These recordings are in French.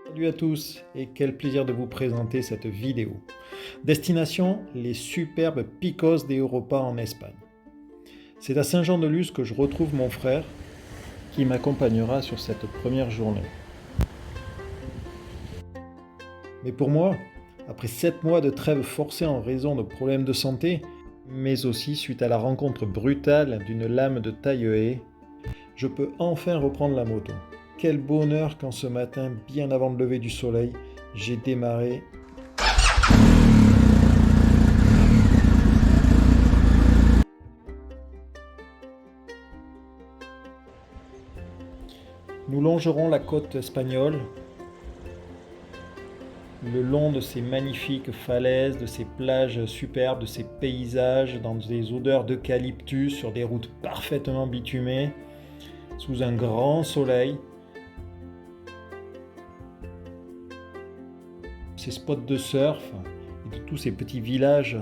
Salut à tous et quel plaisir de vous présenter cette vidéo. Destination, les superbes Picos de Europa en Espagne. C'est à Saint-Jean-de-Luz que je retrouve mon frère qui m'accompagnera sur cette première journée. Mais pour moi, après 7 mois de trêve forcée en raison de problèmes de santé, mais aussi suite à la rencontre brutale d'une lame de taille-haie, je peux enfin reprendre la moto. Quel bonheur quand ce matin, bien avant le lever du soleil, j'ai démarré. Nous longerons la côte espagnole, le long de ces magnifiques falaises, de ces plages superbes, de ces paysages, dans des odeurs d'eucalyptus, sur des routes parfaitement bitumées, sous un grand soleil. Ces spots de surf et de tous ces petits villages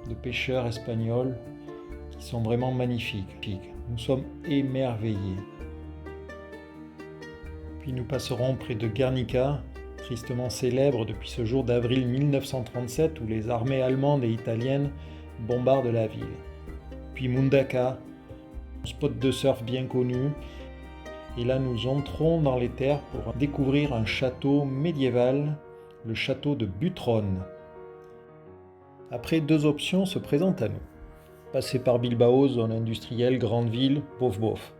de pêcheurs espagnols qui sont vraiment magnifiques. Nous sommes émerveillés. Puis nous passerons près de Guernica, tristement célèbre depuis ce jour d'avril 1937 où les armées allemandes et italiennes bombardent la ville. Puis Mundaka, un spot de surf bien connu. Et là nous entrons dans les terres pour découvrir un château médiéval, le château de Butrón. Après, 2 options se présentent à nous. Passer par Bilbao, zone industrielle, grande ville, bof bof.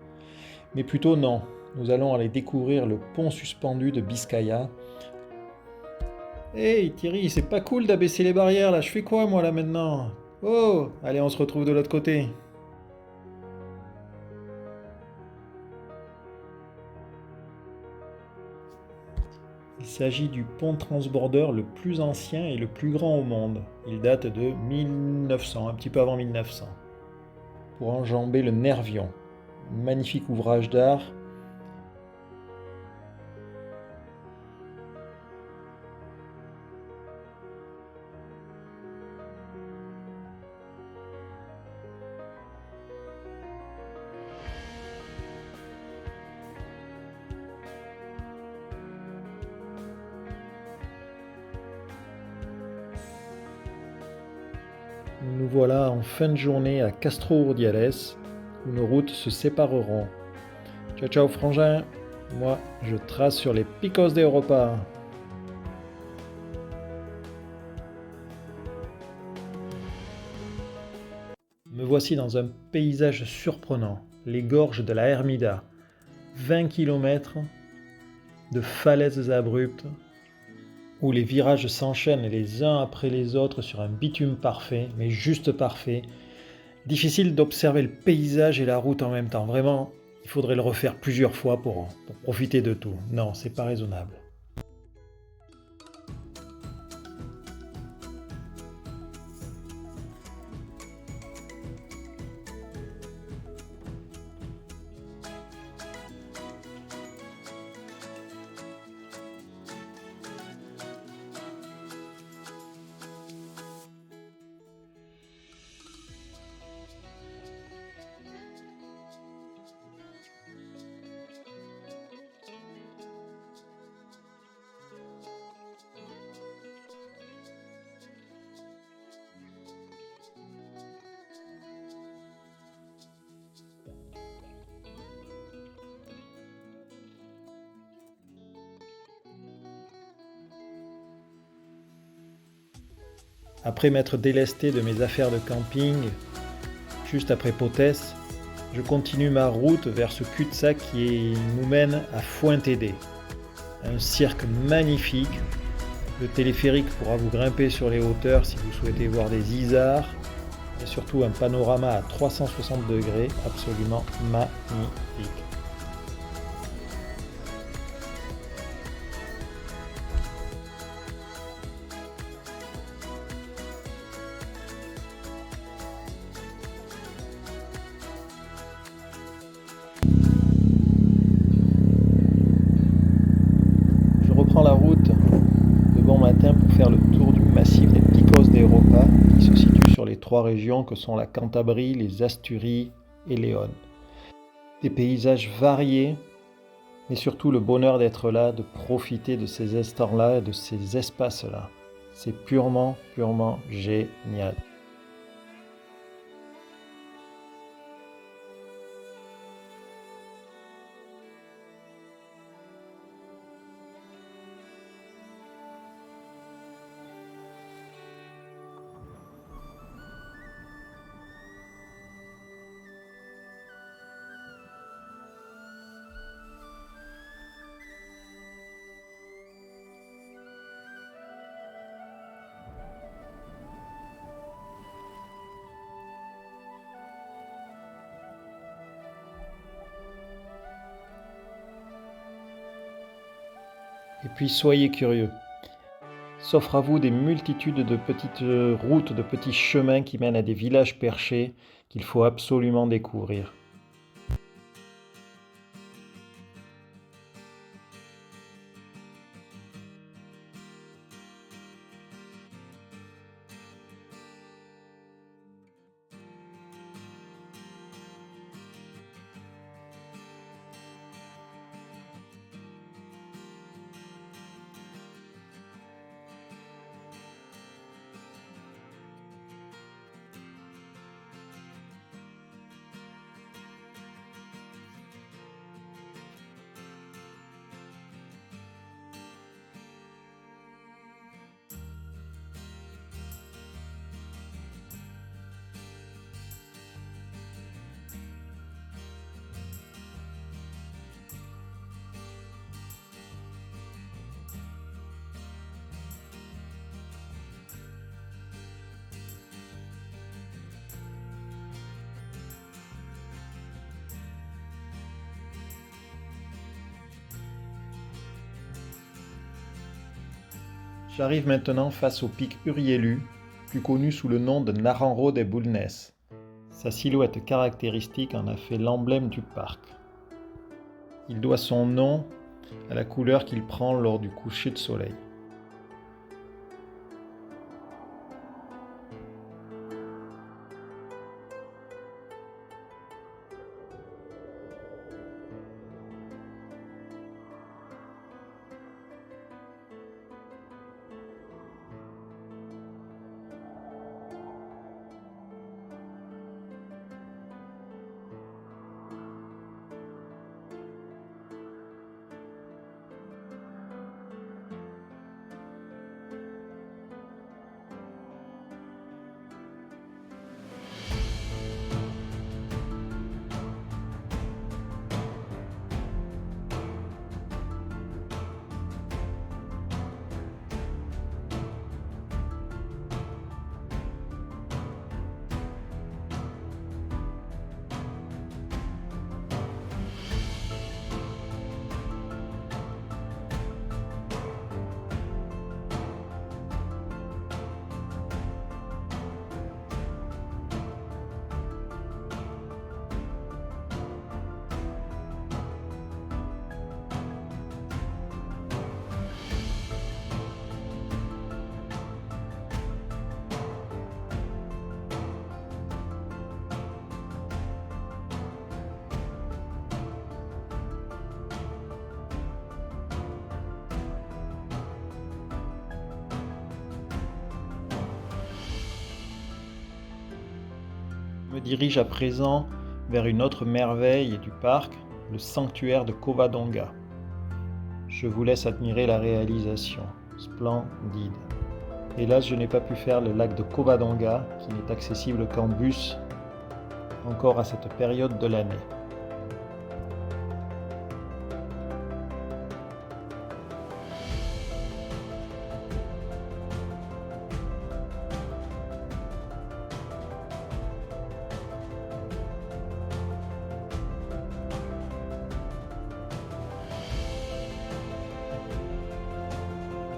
Mais plutôt non, nous allons aller découvrir le pont suspendu de Biscaya. Hey Thierry, c'est pas cool d'abaisser les barrières là, je fais quoi moi là maintenant? Oh, allez on se retrouve de l'autre côté. Il s'agit du pont transbordeur le plus ancien et le plus grand au monde. Il date de 1900, un petit peu avant 1900. Pour enjamber le Nervion, magnifique ouvrage d'art. Nous voilà en fin de journée à Castro Urdiales, où nos routes se sépareront. Ciao ciao frangin, moi je trace sur les Picos de Europa. Me voici dans un paysage surprenant, les gorges de la Hermida. 20 km de falaises abruptes, où les virages s'enchaînent les uns après les autres sur un bitume parfait, mais juste parfait. Difficile d'observer le paysage et la route en même temps. Vraiment, il faudrait le refaire plusieurs fois pour profiter de tout. Non, c'est pas raisonnable. Après m'être délesté de mes affaires de camping, juste après Potes, je continue ma route vers ce cul-de-sac qui nous mène à Fuentedé. Un cirque magnifique. Le téléphérique pourra vous grimper sur les hauteurs si vous souhaitez voir des isards. Et surtout un panorama à 360 degrés absolument magnifique. La route de bon matin pour faire le tour du massif des Picos de Europa qui se situe sur les 3 régions que sont la Cantabrie, les Asturies et Léon. Des paysages variés, et surtout le bonheur d'être là, de profiter de ces instants-là et de ces espaces-là. C'est purement génial. Et puis soyez curieux. S'offrent à vous des multitudes de petites routes, de petits chemins qui mènent à des villages perchés qu'il faut absolument découvrir. J'arrive maintenant face au pic Urielu, plus connu sous le nom de Naranjo de Bulnes. Sa silhouette caractéristique en a fait l'emblème du parc. Il doit son nom à la couleur qu'il prend lors du coucher de soleil. Je me dirige à présent vers une autre merveille du parc, le sanctuaire de Covadonga. Je vous laisse admirer la réalisation, splendide. Hélas, je n'ai pas pu faire le lac de Covadonga, qui n'est accessible qu'en bus, encore à cette période de l'année.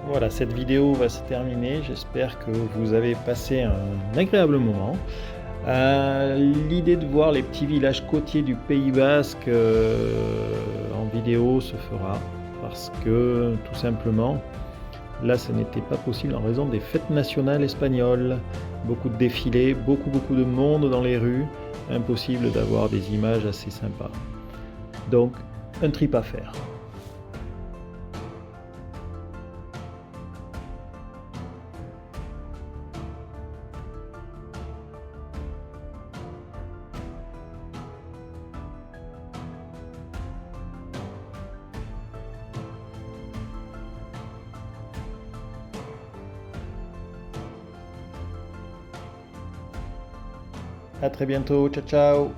Voilà, cette vidéo va se terminer. J'espère que vous avez passé un agréable moment. L'idée de voir les petits villages côtiers du Pays Basque en vidéo se fera parce que tout simplement, là, ce n'était pas possible en raison des fêtes nationales espagnoles. Beaucoup de défilés, beaucoup de monde dans les rues. Impossible d'avoir des images assez sympas. Donc, un trip à faire. À très bientôt, ciao ciao.